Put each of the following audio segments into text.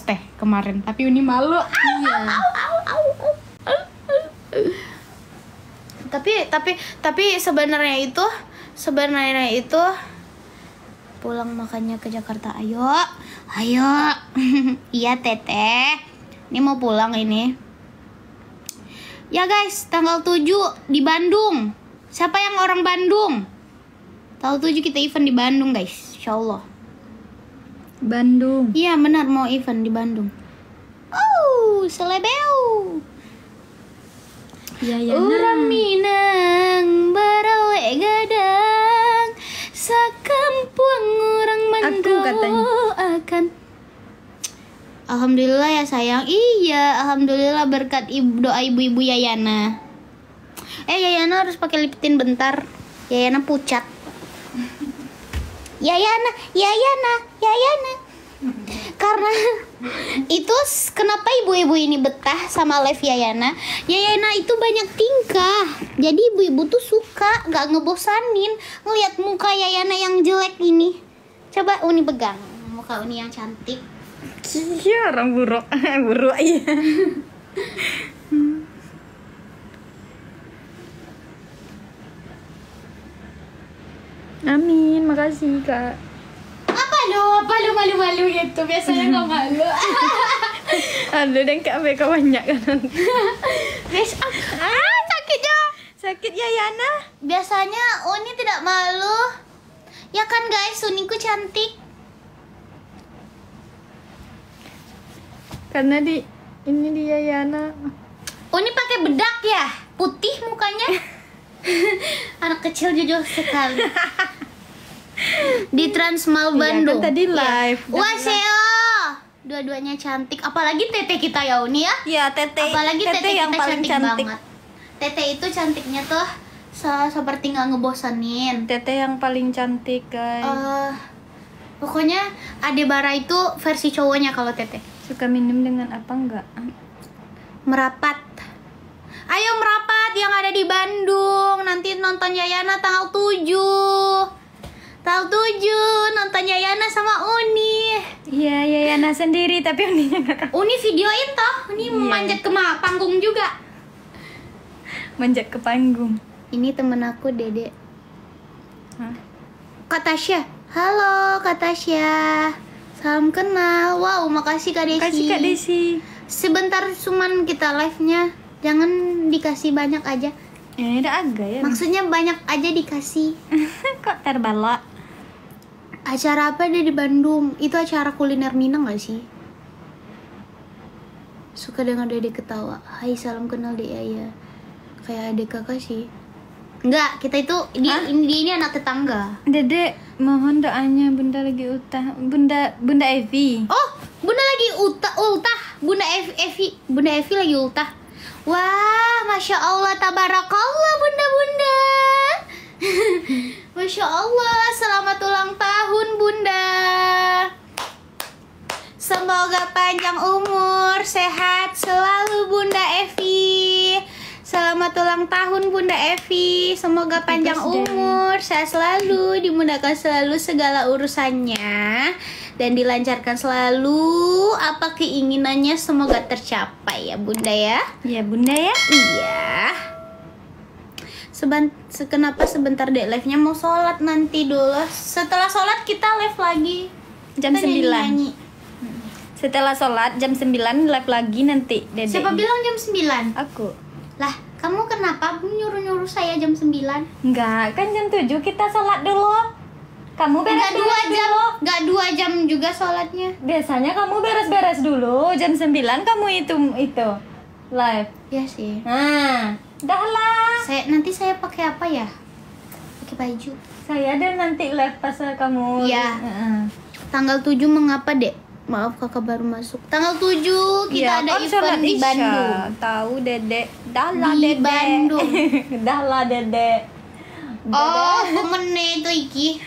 ngepost teh kemarin, tapi Uni malu. Iya. Tapi sebenarnya itu pulang makanya ke Jakarta. Ayo. Iya Teteh, ini mau pulang ini ya guys. Tanggal 7 di Bandung. Siapa yang orang Bandung? Tanggal 7 kita event di Bandung guys, insyaallah. Bandung. Iya benar, mau event di Bandung. Oh, selebeu. Ya. Urang Minang barawe gadang sakampung urang mendoakan. Alhamdulillah ya sayang. Iya, alhamdulillah berkat doa ibu-ibu Yayana. Yayana harus pakai lip tint bentar. Yayana pucat. Yayana. Karena itu kenapa ibu-ibu ini betah sama live Yayana. Yayana itu banyak tingkah. Jadi ibu-ibu tuh suka, gak ngebosanin ngeliat muka Yayana yang jelek ini. Coba Uni pegang muka Uni yang cantik. Iya, orang buruk. Buruk iya. Amin, makasih Kak. Apa lu malu-malu gitu? Biasanya nggak malu. Aduh, dan Kak mereka banyak kan. Sakit ya. Sakit ya Yana. Biasanya Uni tidak malu. Ya kan guys, Uniku cantik. Karena ini dia Yana. Uni pakai bedak ya? Putih mukanya. Anak kecil jujur sekali. Di Transmall Bandung. Kan tadi live. Waseo. Dua-duanya cantik. Apalagi Tete kita ya Uni ya? Iya, Tete. Apalagi Tete yang kita paling cantik banget. Tete itu cantiknya tuh seperti nggak ngebosanin. Tete yang paling cantik, guys. Pokoknya Adebara itu versi cowoknya kalau Tete. Suka minum dengan apa enggak? Merapat. Ayo merapat yang ada di Bandung. Nanti nonton Yayana tanggal 7. Tanggal 7 nonton Yayana sama Uni. Iya, Yayana sendiri tapi Uninya enggak. Uni videoin toh. Uni manjat ke panggung juga. Manjat ke panggung. Ini temen aku Dede. Hah? Kak Tasya. Halo Kak Tasya. Salam kenal. Wow, makasih Kak Desi. Makasih Kak Desi. Sebentar cuman kita live-nya. Jangan dikasih banyak aja. Ini udah agak ya. Maksudnya banyak aja dikasih. Kok terbalak? Acara apa deh di Bandung? Itu acara kuliner Minang gak sih? Suka dengar Dede ketawa. Hai, salam kenal Dek Yaya. Kayak adik kakak sih. Enggak, kita itu ini anak tetangga. Dede, mohon doanya Bunda lagi utah. Bunda Evi. Oh, Bunda lagi ultah. Bunda Evi lagi ultah. Wah, Masya Allah, tabarakallah Bunda. Masya Allah, selamat ulang tahun Bunda. Semoga panjang umur, sehat selalu Bunda Evi. Selamat ulang tahun Bunda Evi. Semoga panjang umur, sehat selalu, dimudahkan selalu segala urusannya, dan dilancarkan selalu apa keinginannya, semoga tercapai ya Bunda ya. Iya Bunda ya. Iya. Kenapa sebentar deh live-nya, mau sholat nanti dulu. Setelah sholat kita live lagi Jam 9. Setelah sholat jam 9 live lagi nanti Dede. Siapa bilang jam 9? Aku. Lah, kamu kenapa nyuruh-nyuruh saya jam 9? Enggak, kan jam 7 kita sholat dulu. Kamu beres-beres dulu. Enggak 2 jam juga sholatnya. Biasanya kamu beres-beres dulu. Jam 9 kamu itu live. Iya sih. Nah, dah lah. Nanti saya pakai apa ya? Pakai baju. Saya ada nanti live pas kamu. Iya. Tanggal 7 mengapa, Dek? Maaf kakak baru masuk. Tanggal 7 kita ada event di Bandung. Tahu Dedek. Dah lah di Dedek. Bandung. Dah lah Dedek. Oh, kemene itu iki.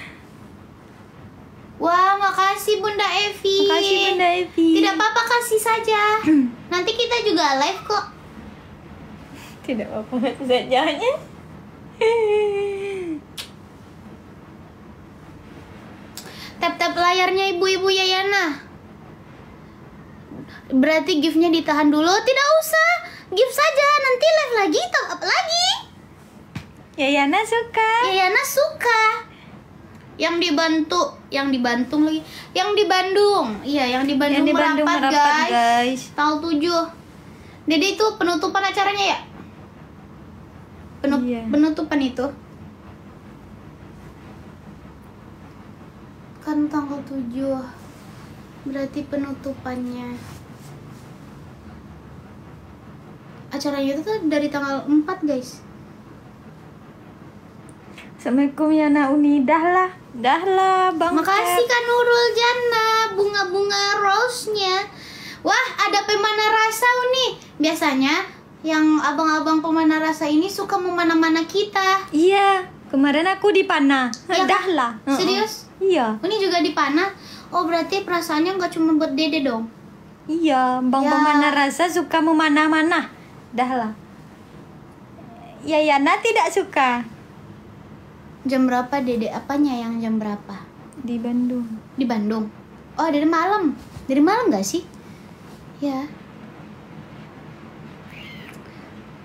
Wah, makasih Bunda Evi. Makasih Bunda Evi. Tidak apa-apa, kasih saja. Nanti kita juga live kok. Tidak apa-apa sajanya. Tap-tap layarnya ibu-ibu Yayana. Berarti giftnya ditahan dulu. Tidak usah, gift saja. Nanti live lagi, top up lagi. Yayana suka. Yana suka. Yang di Bantung lagi. Yang di Bandung. Iya, yang di Bandung, merapat, guys. Tanggal 7. Jadi itu penutupan acaranya ya? Iya. Penutupan itu. Kan tanggal 7. Berarti penutupannya. Acaranya itu tuh dari tanggal 4, guys. Assalamualaikum Yana Uni. Dah lah Bang. Makasih Kak Nurul Jana, bunga-bunga rose-nya. Wah, ada pemanah rasa Uni. Biasanya yang abang-abang pemanah rasa ini suka memana-mana kita. Iya, kemarin aku dipanah. Ya, Dah Kak? lah. Serius? Iya. Uni juga dipanah. Oh, berarti perasaannya nggak cuma buat Dede dong. Iya, Bang Ya. pemanah rasa suka memanah-manah. Dah lah. Yana tidak suka. Jam berapa Dede? Apanya yang jam berapa? Di Bandung. Di Bandung. Oh, dari malam. Dari malam nggak sih? Ya.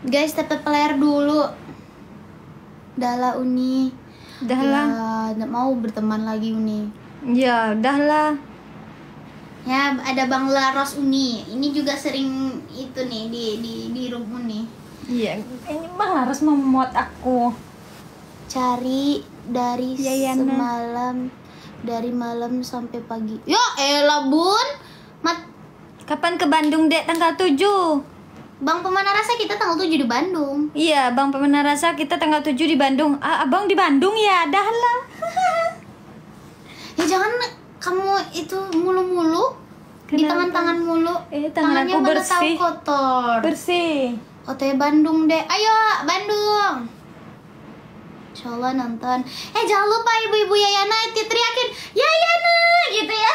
Guys, tetap player dulu. Dahlah Uni. Dah lah. Ya, nggak mau berteman lagi Uni. Ya, dah lah. Ya, ada Bang Laros Uni. Ini juga sering itu nih di room Uni. Iya, ini Bang harus memuat aku. Cari dari Yayana. semalam, dari malam sampai pagi. Ya elah Bun. Kapan ke Bandung, Dek? Tanggal 7. Bang Pemanah Rasa kita tanggal 7 di Bandung. Iya, Bang pemanah rasa kita tanggal 7 di Bandung. Abang di Bandung ya? Dah lah. Ya jangan kamu itu mulu-mulu. Di Kenapa? tangan-tangan mulu. Tangan Tangannya aku mana bersih. tahu kotor. Bersih. OTW Bandung deh. Ayo Bandung. Insyaallah nonton. Jangan lupa ibu-ibu Yayana teriakin Yayana gitu ya.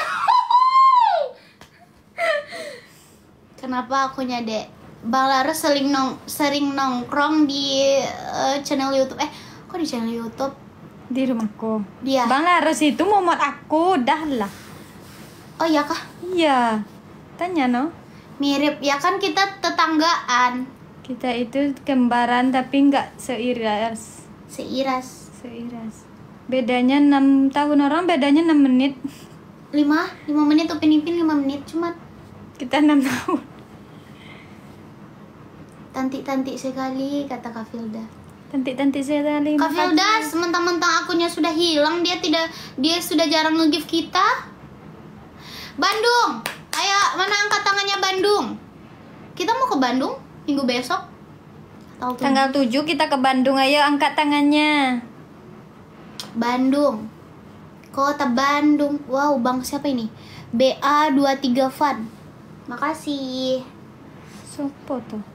Kenapa akunya Dek? Bang Laras sering nongkrong di channel YouTube. Kok di channel YouTube? Di rumahku. Dia. Bang Laras itu mau muat aku. Dah lah. Oh iya kah? Iya. Tanya no. Mirip ya kan kita tetanggaan. Kita itu kembaran tapi nggak seiras. Seiras. Bedanya 6 tahun, orang bedanya 6 menit. 5 menit Upin Ipin 5 menit cuma. Kita 6 tahun. Tanti-tanti sekali kata Kak Filda. Tanti sekali. Kak Filda, sementang-mentang akunnya sudah hilang, dia sudah jarang nge-give kita. Bandung, ayo mana angkat tangannya Bandung? Kita mau ke Bandung minggu besok. Tanggal 7 kita ke Bandung, ayo angkat tangannya. Bandung, kota Bandung. Wow, bang siapa ini? BA23 Fun. Makasih. Sopo tuh?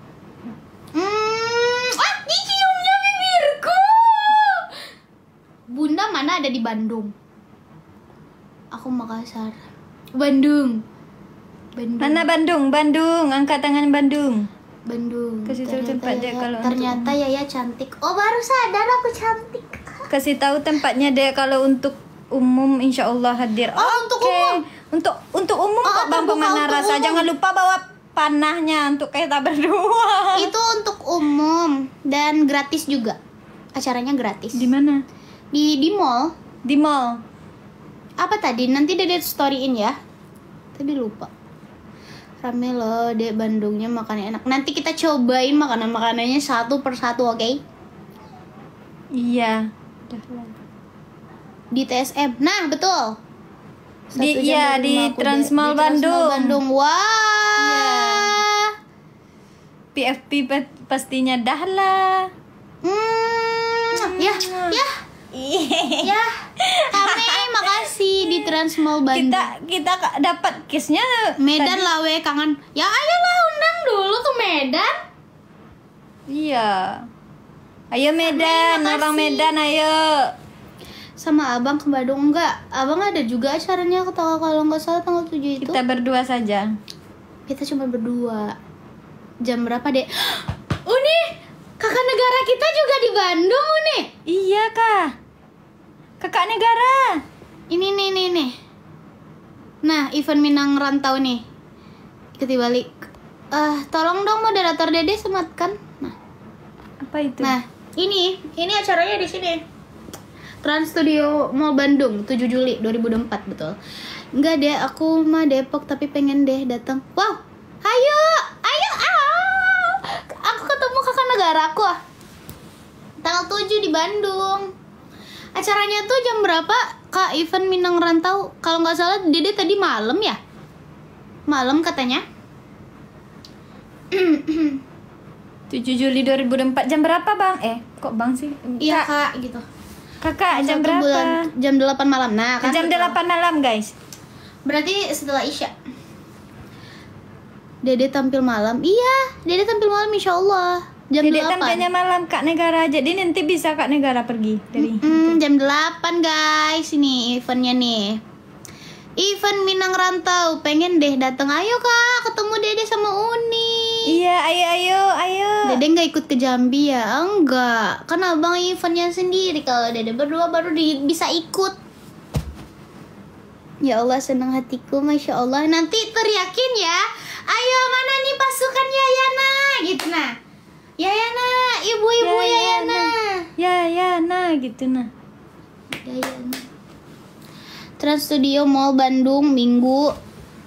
Diciumnya bibirku. Bunda mana ada di Bandung? Aku Makassar. Bandung. Mana Bandung? Angkat tangan Bandung. Bandung. Kasih tahu tempat dia kalau ternyata Yaya cantik. Oh, baru sadar aku cantik. Kasih tahu tempatnya deh kalau untuk umum insya Allah hadir. Oh, untuk umum. Untuk umum kok Bang terbuka pemanah untuk rasa. umum. Jangan lupa bawa panahnya untuk kita berdua. Itu untuk umum dan gratis juga. Acaranya gratis. Di mana? Di mall. Di mall. Apa tadi? Nanti Dede storyin ya. Tadi lupa. Rame loh, Dek, Bandungnya makannya enak. Nanti kita cobain makanan-makanannya satu persatu, oke? Iya. Di TSM. Nah, betul. Di Transmall Bandung. Wah. PFP pastinya dah lah. Ya. Ya. Kami makasih di Transmall Bandung. Kita dapat kisnya Medan tadi. lah kangen. Ya ayolah undang dulu ke Medan. Iya. Ayo Medan, makasih. orang Medan ayo. Sama abang ke Bandung enggak? Abang ada juga acaranya kalau nggak salah tanggal 7 itu. Kita berdua saja. Kita cuma berdua. Jam berapa, Dek? Uni, kakak negara kita juga di Bandung, Uni. Iya kah? Kakak negara. Ini nih. Nah, event Minang Rantau nih. Ikuti balik. Tolong dong moderator Dede sematkan. Nah, Apa itu? nah ini acaranya di sini. Trans Studio Mall Bandung 7 Juli 2024 betul. Enggak deh, aku mah Depok tapi pengen deh datang. Wow, ayo, aku ketemu kakak negaraku tanggal 7 di Bandung. Acaranya tuh jam berapa Kak? Event Minang Rantau. Kalau nggak salah Dede tadi malam ya? Malam katanya. 7 Juli 2004 jam berapa bang? Kok bang sih? Iya Kak gitu. Kakak jam 1 berapa? bulan, jam 8 malam. Nah kan Jam 8 malam guys. berarti setelah Isya. Dede tampil malam. Iya, Dede tampil malam insya Allah. Jam Jadi 8. tampilnya malam Kak Negara. Jadi nanti bisa Kak Negara pergi dari. Jam 8 guys. Ini eventnya nih. Event Minang Rantau. Pengen deh datang. Ayo Kak, ketemu Dede sama Uni. Iya, ayo. Dede nggak ikut ke Jambi ya? Enggak, kan abang eventnya sendiri. Kalau Dede berdua baru bisa ikut. Ya Allah, senang hatiku, Masya Allah. Nanti teriakin ya. Ayo, mana nih pasukan Yayana? Gitu nah. Yayana, ibu-ibu Yayana. Ya, gitu nah. Yayana. Trans Studio Mall Bandung, Minggu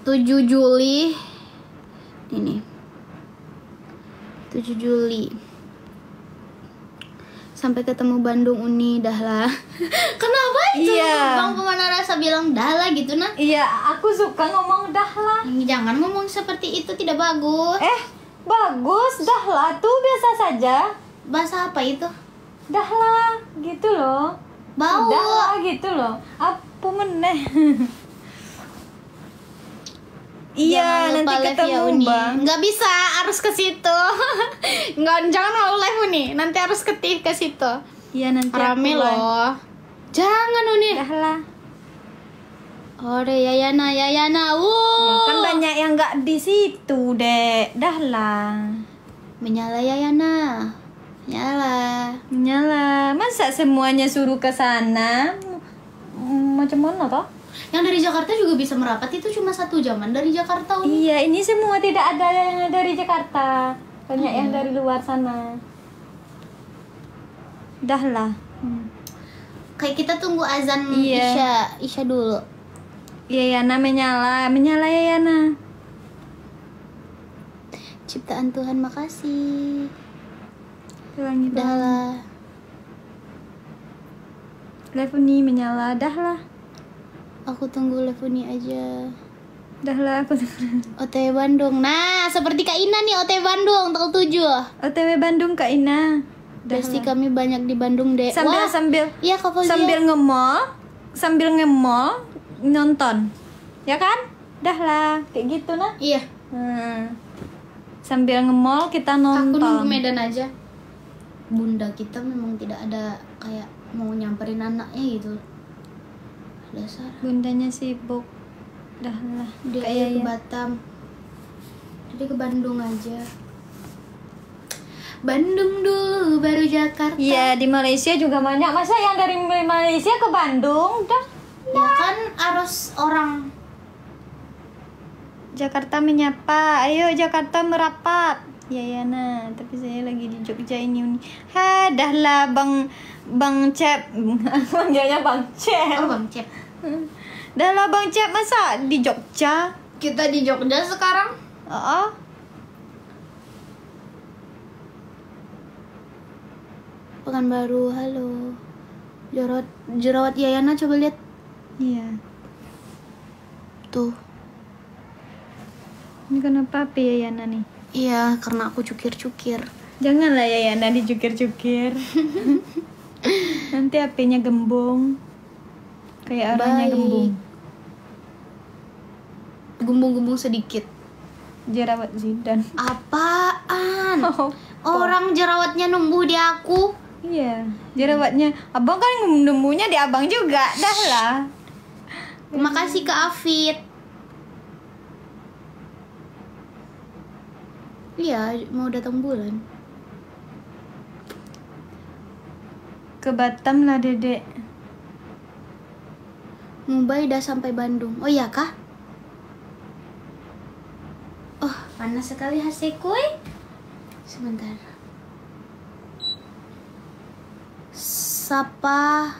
7 Juli. Ini 7 Juli. Sampai ketemu Bandung Uni, dah lah. Kenapa itu? Iya. Bang Pemana Rasa bilang dah lah gitu nah. Iya, aku suka ngomong dah lah. Jangan ngomong seperti itu, tidak bagus. Bagus, dah lah tuh biasa saja. Bahasa apa itu? Dah lah, gitu loh. Bau. Dah lah, gitu loh. Apa meneh? Iya, Jangan lupa nanti live ketemu ya, Uni. bang. Nggak bisa, harus ke situ. Jangan mau live Uni, nanti harus ke situ. Iya nanti Rame aku live. loh. Jangan Uni. Dah lah. Ore Yayana. Ya, kan banyak yang nggak di situ dek. Dah lah. Menyala Yayana. Nyala. Masa semuanya suruh ke sana? Macam mana toh? Yang dari Jakarta juga bisa merapat, itu cuma 1 jaman dari Jakarta Uni. Iya, ini semua tidak ada yang dari Jakarta. Banyak yang dari luar sana. Dah lah. Kayak kita tunggu azan Iya. Isya dulu. Iya, Yana menyala ya Yana. Ciptaan Tuhan, makasih. Ulangi Dah lah. Live nih menyala, dah lah. Aku tunggu live Uni aja. Dah lah aku. OTW Bandung. Nah, seperti Kak Ina nih, OTW Bandung tanggal 7. OTW Bandung Kak Ina. Pasti kami banyak di Bandung deh. Sambil Iya Kak Fauzia. sambil nge-mall nonton. Ya kan? Dah lah, kayak gitu nah. Iya. Sambil nge-mall kita nonton. Aku nunggu Medan aja. Bunda kita memang tidak ada kayak mau nyamperin anaknya gitu. Dasar. Bundanya sibuk. Dah lah. Dia Kayak ke Batam. Jadi ke Bandung aja. Bandung dulu baru Jakarta. Iya, di Malaysia juga banyak. Masa yang dari Malaysia ke Bandung? Dah. Ya kan harus orang. Jakarta menyapa. Ayo Jakarta merapat. Ya Yana, tapi saya lagi di Jogja ini. Dah lah Bang Cep. Manggilnya Bang Cep. Oh Bang Cep. Dah lah Bang Cep, masa di Jogja? Kita di Jogja sekarang. Pekanbaru, halo. Jerawat Yayana, coba lihat. Iya. Tuh. Ini kenapa api ya Yana nih? Iya, karena aku cukir-cukir. Janganlah ya Yana dicukir-cukir. Nanti apinya gembung. Kayak arahnya gembung. Gumbung-gumbung sedikit. Jerawat Zidan. Apaan? Orang jerawatnya numbuh di aku. Iya, jerawatnya abang kan numbuhnya di abang juga. Dah lah. Terima kasih ke Afid. Iya, mau datang bulan. Ke Batam lah Dedek. Mumbai udah sampai Bandung. Oh iya kah? Oh, Panas sekali hasekoi. Sebentar. Sapa.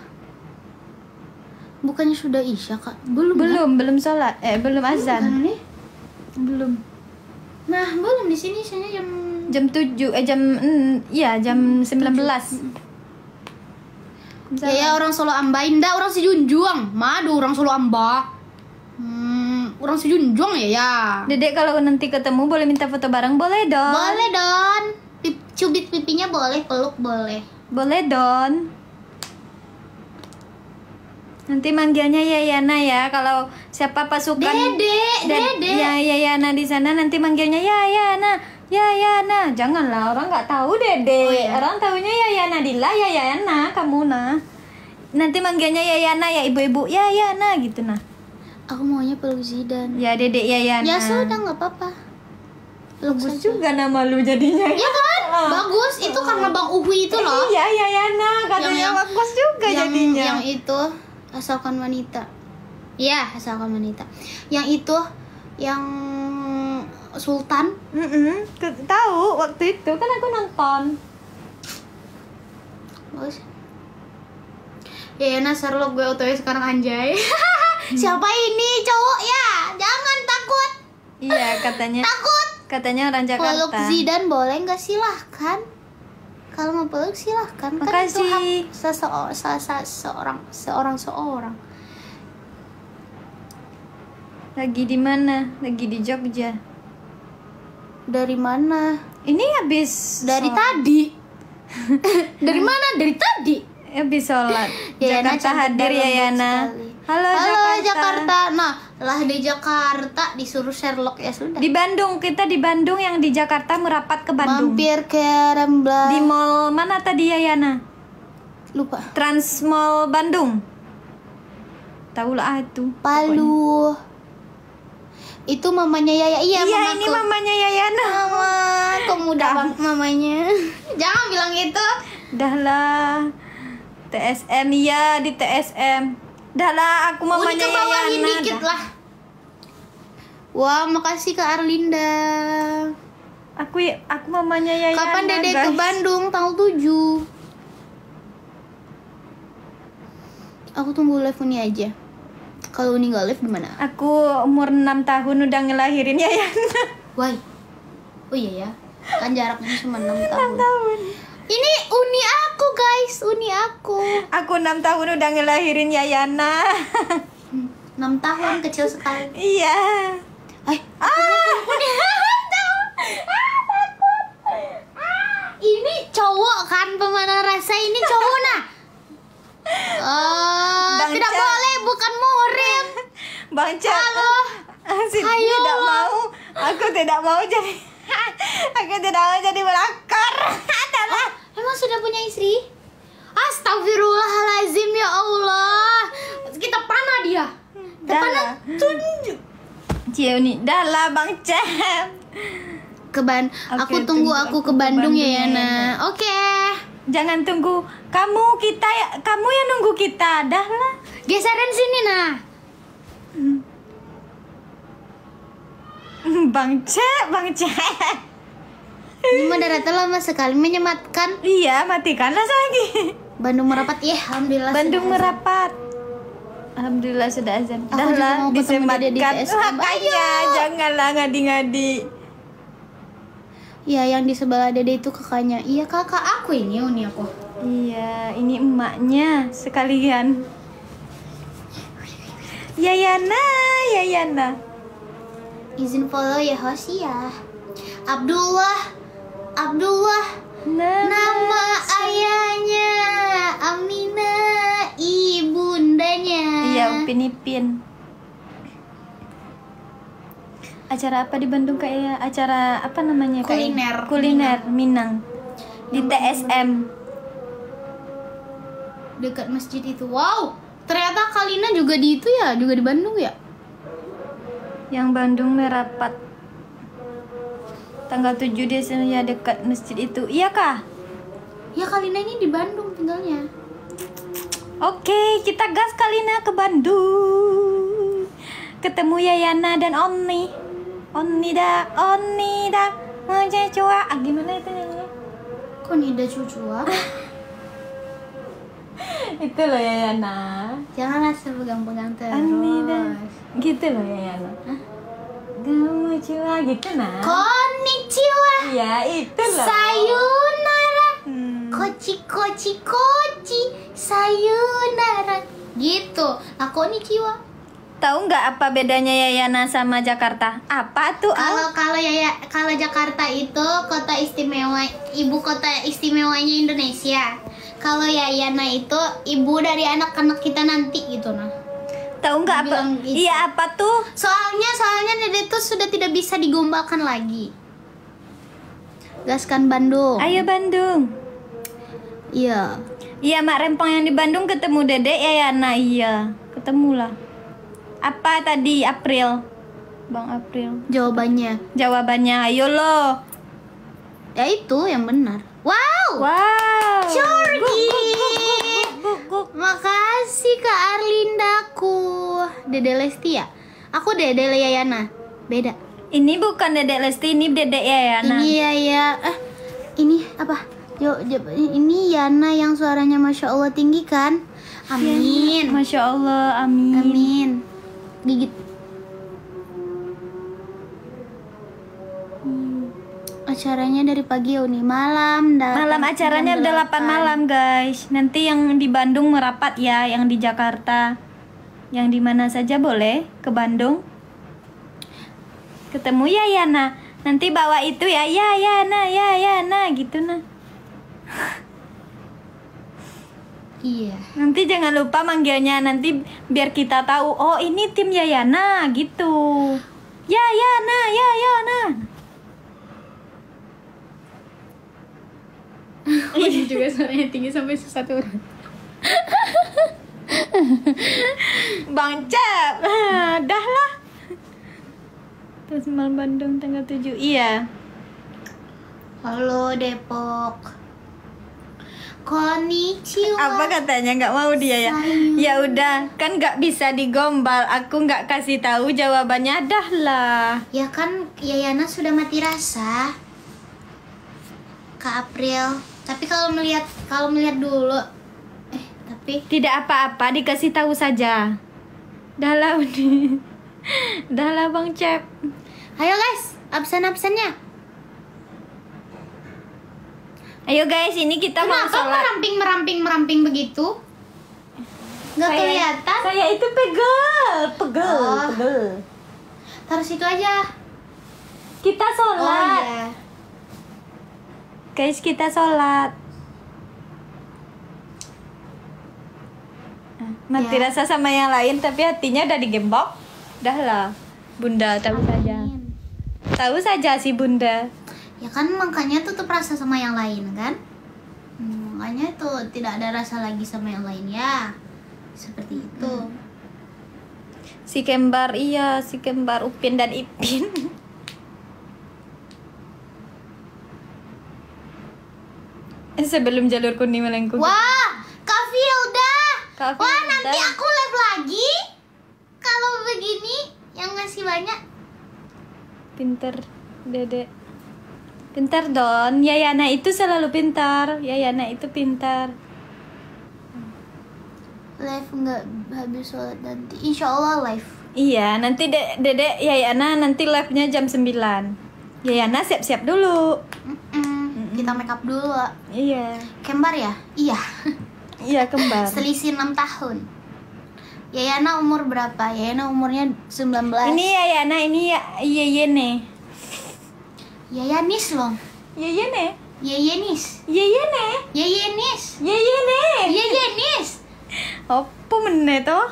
Bukannya sudah Isya, Kak? Belum sholat. Belum azan. Bukan nih? Belum. Nah, belum di sini Isyanya Jam 7 jam 19. Ya orang Solo Amba, indah orang Sejunjung. Madu orang Solo Amba. Orang Sejunjung ya. Dedek kalau nanti ketemu boleh minta foto bareng, boleh dong. Boleh Don. Cubit pipinya boleh, peluk boleh. Boleh Don. Nanti manggilnya Yayana ya. Kalau siapa pasukan Dede. Ya Yayana di sana nanti manggilnya Yayana. Janganlah, orang nggak tahu Dede. Oh, iya. Orang tahunya Yayana Dila, Yayana kamu nah. Nanti manggilnya Yayana ya ibu-ibu Yayana gitu nah. Aku maunya peluk Zidan. Ya Dedek Yayana. Ya sudah nggak apa-apa. Peluk Bagus saja. juga nama lu jadinya. Ya kan? Bagus. Itu karena Bang Uhui itu loh. Iya Yayana katanya Yang- bagus juga jadinya. Yang itu asalkan wanita. Iya, asalkan wanita. Yang itu yang Sultan. Tahu waktu itu kan aku nonton. Bagus. Ya Sherlock gue OTW sekarang anjay. Siapa ini cowok ya? Jangan takut. Iya katanya. Takut. Katanya orang Jakarta. Peluk Zidan boleh nggak? Silahkan. Kalau mau peluk silahkan. Kan itu Makasih. hak seorang. Lagi di mana? Lagi di Jogja. Dari mana? Ini habis Dari tadi. Dari mana? Dari tadi. habis sholat. Yayana Jakarta cantik hadir dan lembut Yayana. sekali. Halo Jakarta. Nah, lah di Jakarta disuruh Sherlock ya sudah. Di Bandung, kita di Bandung, yang di Jakarta merapat ke Bandung. Mampir ke Rembla. Di mall mana tadi Yayana? Lupa. Trans Mall Bandung. Tahu lah itu. Palu. Itu mamanya Yaya. Iya, Iya, mamaku. ini mamanya Yayana. Mama, kok muda banget mamanya. Jangan bilang itu. Dah lah. TSM ya, di TSM. Dah lah, aku mamanya Dikebawahin Yayana. dikit dah. lah. Wah, makasih Kak Arlinda. Aku mamanya Yayana. Kapan Dede ke guys. Bandung? Tanggal 7. Aku tunggu live Uni aja. Kalau Uni nggak live gimana? Aku umur 6 tahun udah ngelahirin Yayana. Why? Oh iya ya. Kan jaraknya cuma 6 6 tahun. tahun. Ini Uni aku, guys. Uni aku. Aku 6 tahun udah ngelahirin Yayana. 6 tahun kecil sekali. Iya. Ini cowok kan pemanah rasa ini cowok nah. Bang Tidak Cak. boleh, bukan murim. Bang Cak. Halo. Sini Ayo. tidak mau. Aku tidak mau jadi aku tidak mau jadi pelakor. Adalah. Emang sudah punya istri? Astagfirullahalazim ya Allah. Kita panah dia. Kita Dah panah lah. tunjuk. Ciuni, dah lah Bang Cak. Aku Oke, tunggu aku ke Bandung ya Yana. Oke. Jangan tunggu kamu yang nunggu kita. Dah lah. Geserin sini nah. Bang Cak. Ini mah daratan lama sekali menyematkan. Iya, matikanlah lagi. Bandung merapat ya, alhamdulillah. Bandung sudah azan. merapat. Alhamdulillah sudah azan. Aku Dah juga lah, mau ketemu Dede di disematkan. TSM. Makanya janganlah ngadi-ngadi. Ya, yang di sebelah Dede itu kakaknya. Iya, kakak aku ini Uni aku. Iya, ini emaknya sekalian. Yayana. Izin follow ya Hosia. Abdullah. Nama ayahnya Aminah, ibundanya. Iya, Upin Ipin. Acara apa di Bandung kayak acara apa namanya? Kayak Kuliner. Minang. Di TSM. Dekat masjid itu. Wow, ternyata Kalina juga di itu ya, juga di Bandung ya. Yang Bandung merapat. Tanggal 7 Desember ya, dekat masjid itu. Iya kah? Ya Kalina ini di Bandung tinggalnya. Oke, kita gas Kalina ke Bandung. Ketemu Yayana dan Omni. Onida, Cua. Gimana itu nyanyinya? Kok Nida Cucua? Itu loh Yayana. Jangan asal pegang-pegang terus. Onida. Gitu loh Yayana. Kamu Cua gitu nah. Konnichiwa. Iya, itu loh. Sayonara. Kochi. Sayonara. Gitu. Nah, konnichiwa. Tahu nggak apa bedanya Yayana sama Jakarta? Apa tuh? Kalau Jakarta itu kota istimewa, ibu kota istimewanya Indonesia. Kalau Yayana itu ibu dari anak-anak kita nanti gitu nah. Tahu nggak apa? Bilang gitu. Iya apa tuh? Soalnya Dede tuh sudah tidak bisa digombalkan lagi. Gaskan Bandung. Ayo Bandung. Iya. Iya Mak Rempong yang di Bandung ketemu Dedek Yayana. Iya, ketemulah. Apa tadi April? Bang April. Jawabannya ayo lo. Ya itu yang benar. Wow. Jordi. Guk. Makasih Kak Arlindaku. Dede Lesti ya? Aku Dede Yayana. Beda. Ini bukan Dedek Lesti, ini Dedek Yayana. Ini ya. Ini apa? Ini Yana yang suaranya Masya Allah tinggi kan? Amin. Masya Allah, amin. Gigit. Acaranya dari pagi nih malam. Malam acaranya udah 8 malam guys. Nanti yang di Bandung merapat ya, yang di Jakarta, yang di mana saja boleh ke Bandung. Ketemu Yayana. Nanti bawa itu ya, Yayana gitu nah. Iya. Nanti jangan lupa manggilnya nanti biar kita tahu. Oh ini tim Yayana gitu. Yayana. Ini juga suaranya tinggi sampai susah turun. Bang Cep, dah lah. Terus malam Bandung tanggal 7. Iya. Halo Depok. Konnichiwa. Apa katanya nggak mau dia ya? Ya udah, kan nggak bisa digombal. Aku nggak kasih tahu jawabannya, dah lah. Ya kan Yayana sudah mati rasa. Kak April. Tapi kalau melihat dulu. Tapi Tidak apa-apa, dikasih tahu saja. Dah lah udah. Dah lah Bang Cep. ayo guys, absen-absennya. Ayo guys, ini kita mau Kenapa sholat. meramping begitu? Nggak kelihatan. Saya itu pegel. Taruh situ aja. Kita sholat. Oh iya. Guys, kita sholat. Mati Ya. rasa sama yang lain, tapi hatinya udah digembok. Dah lah, Bunda tahu saja. Amin. Tahu saja sih Bunda. Ya kan makanya tutup rasa sama yang lain kan? Makanya tuh tidak ada rasa lagi sama yang lain ya. Seperti itu. Si kembar Upin dan Ipin. Sebelum jalur kuning melengkung. Wah, Kak Filda. Kak Wah, Filda. nanti aku live lagi. Kalau begini yang ngasih banyak. Pinter, Dede. Pintar Don. Yayana itu selalu pintar. Yayana itu pintar. Live nggak habis sholat nanti. Insya Allah live. Iya, nanti Dede Yayana nanti live-nya jam 9. Yayana siap-siap dulu. Kita make up dulu. Iya. Kembar ya? Iya. Iya, kembar. Selisih 6 tahun. Yayana umur berapa? Yayana umurnya 19. Ini Yayana, ini Yeyene. Yayanis loh. Yeyene. Yeyenis. Yeyene. Yeyenis. Yeyene. Yeyenis. Apa menit toh?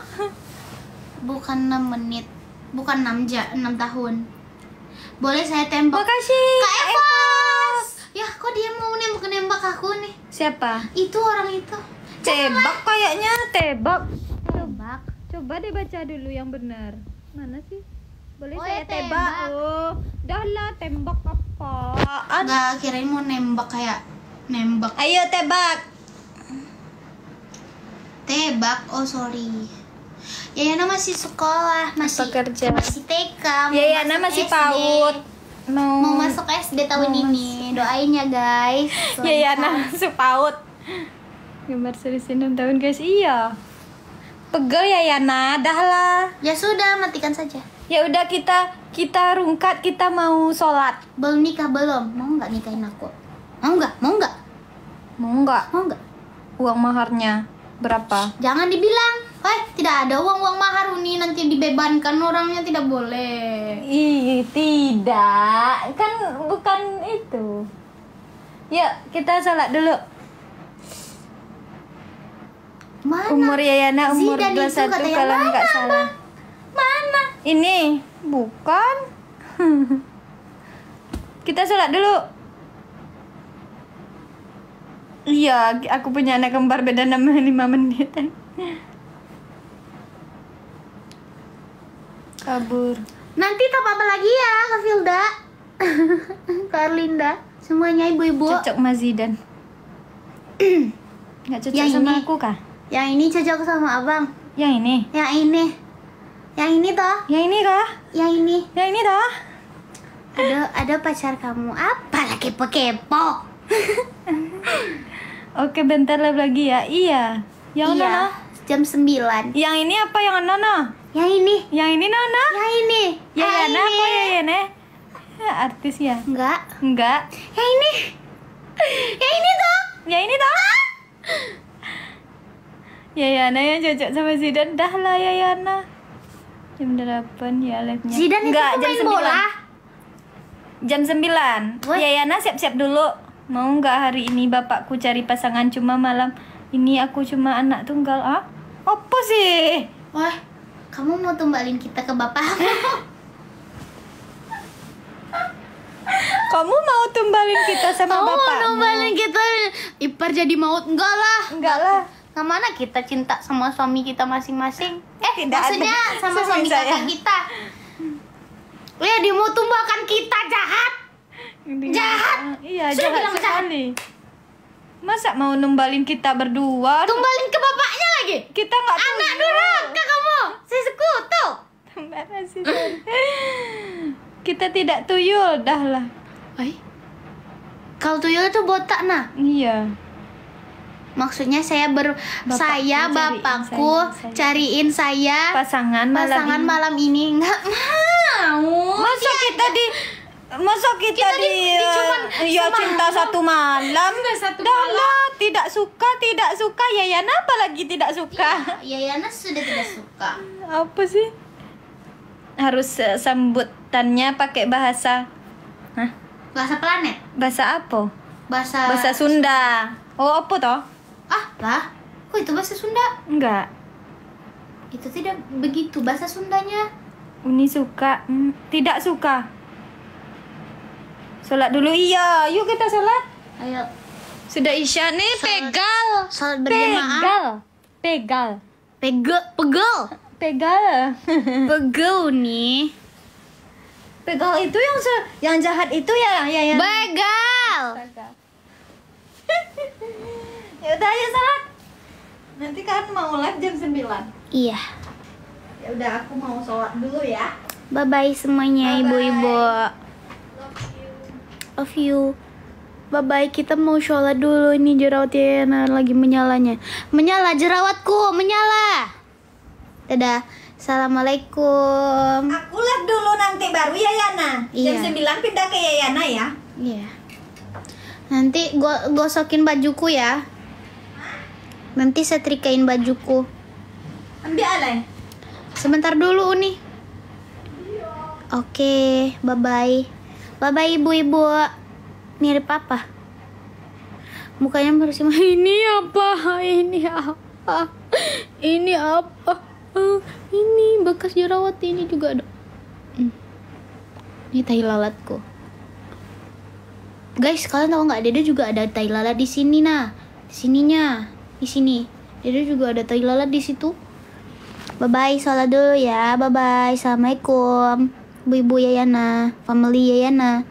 Bukan 6 menit. Bukan 6 tahun. Boleh saya tembak? Makasih. Kak Evas. Ya, kok dia mau nembak aku nih? Siapa? Itu orang itu. Tebak kayaknya, tebak. Tembak. Coba deh baca dulu yang benar. Mana sih? Boleh Oh, saya ya, tebak. tembak. Oh, dah lah tembak apaan? Enggak, kirain mau nembak kayak nembak. Ayo tebak. Tebak. Oh, sorry. Yayana masih sekolah, masih kerja? masih TK. mau Yayana masuk masih SD. PAUD. Mau masuk SD tahun ini. Doain ya guys. Yayana masuk PAUD. Gambar selisih 6 tahun guys. Iya. Pegel Yayana, dah lah. Ya sudah, matikan saja. Ya udah kita rungkat, kita mau sholat. Belum nikah belum? Mau nggak nikahin aku? Mau nggak? Mau nggak? Mau nggak? Mau nggak? Uang maharnya berapa? Jangan dibilang, tidak ada uang mahar Uni, nanti dibebankan orangnya, tidak boleh. Ih, tidak. Kan bukan itu. Yuk, kita sholat dulu. Mana? Umur Yayana umur Zidan itu 21 katanya. kalau Mana, nggak salah. Mana? Ini bukan. Kita sholat dulu. Iya, aku punya anak kembar beda 5 menit. Kabur. Nanti top apa lagi ya, Kak Filda? Kak Arlinda, semuanya ibu-ibu. Cocok Mas Zidan. Nggak cocok Yang sama ini. aku kah? Yang ini cocok sama abang. Yang ini. Yang ini. Yang ini toh? Yang ini kah? Yang ini. Yang ini toh? Ada pacar kamu. Apa lagi kepo-kepo? Oke, bentar lagi ya. Iya. Yang Iya, mana? jam 9. Yang ini apa yang Nona? Yang ini. Yang ini Nona? Yang ini. Yayana Yang apa ini. Yayana? Artis ya? Enggak. Enggak. Yang ini. Yang ini toh? Yang ini toh? Yayana yang cocok sama Zidan. Dah lah Yayana. Jam 8 ya live-nya. Zidan itu Enggak, jam pemain bola. Jam 9. Wah. Yayana siap-siap dulu. Mau nggak hari ini bapakku cari pasangan cuma malam ini aku cuma anak tunggal. Ah? Apa sih? Wah, kamu mau tumbalin kita ke bapakmu? Kamu mau tumbalin kita sama Kamu mau bapakmu? tumbalin kita ipar jadi maut? Enggak lah. Enggak lah. Kemana kita cinta sama suami kita masing-masing? Tidak Maksudnya ada. sama suami Saya. kakak kita. Ya, dia mau tumbalkan kita, jahat. Jahat. Iya, Sudah jahat bilang jahat. sekali. Masa mau numbalin kita berdua? Tumbalin ke bapaknya lagi. Kita nggak Anak durhaka kamu. Si sekutu. Kita tidak tuyul, dah lah. Kalau tuyul itu botak nah. Iya. Maksudnya bapakku saya. cariin saya Pasangan malam ini. Nggak mau. Masa kita cuman cinta satu malam. Enggak, satu Dah malam. lah, tidak suka Yayana apalagi tidak suka. Yayana sudah tidak suka. Apa sih? Harus sambutannya pakai bahasa. Hah? Bahasa planet. Bahasa apa? Bahasa Bahasa Sunda. Oh, apa toh? lah. Kok itu bahasa Sunda? Enggak. Itu tidak begitu bahasa Sundanya. Uni suka. Tidak suka. Sholat dulu. Iya, yuk kita sholat. Ayo. Sudah Isya nih, pegal. Salat berjamaah. Pegal. Pegel nih. Pegal itu yang jahat itu ya yang Begal. Ya udah ayo sholat. Nanti kan mau live jam 9. Iya. Ya udah aku mau sholat dulu ya. Bye bye semuanya. Bye-bye. Ibu-ibu. Love you. Bye bye, kita mau sholat dulu. Ini jerawatnya lagi menyalanya. Menyala jerawatku, menyala. Dadah. Assalamualaikum. Aku live dulu nanti baru Yayana. Iya. Jam 9 pindah ke Yayana ya. Iya. Nanti gosokin bajuku ya. Nanti setrikain bajuku. Ambil alay. Sebentar dulu Uni. Oke, bye bye. Bye bye ibu-ibu. Mirip apa? Mukanya masih ini apa? Ini apa? Ini apa? Ini bekas jerawat ini juga ada. Ini tai lalatku. Guys, kalian tahu nggak? Dede juga ada tai lalat di sini nah. Di sininya, di sini. Dede juga ada tai lalat di situ. Bye bye, sholat dulu ya. Bye bye, assalamualaikum. Bu-ibu Yayana, family Yayana.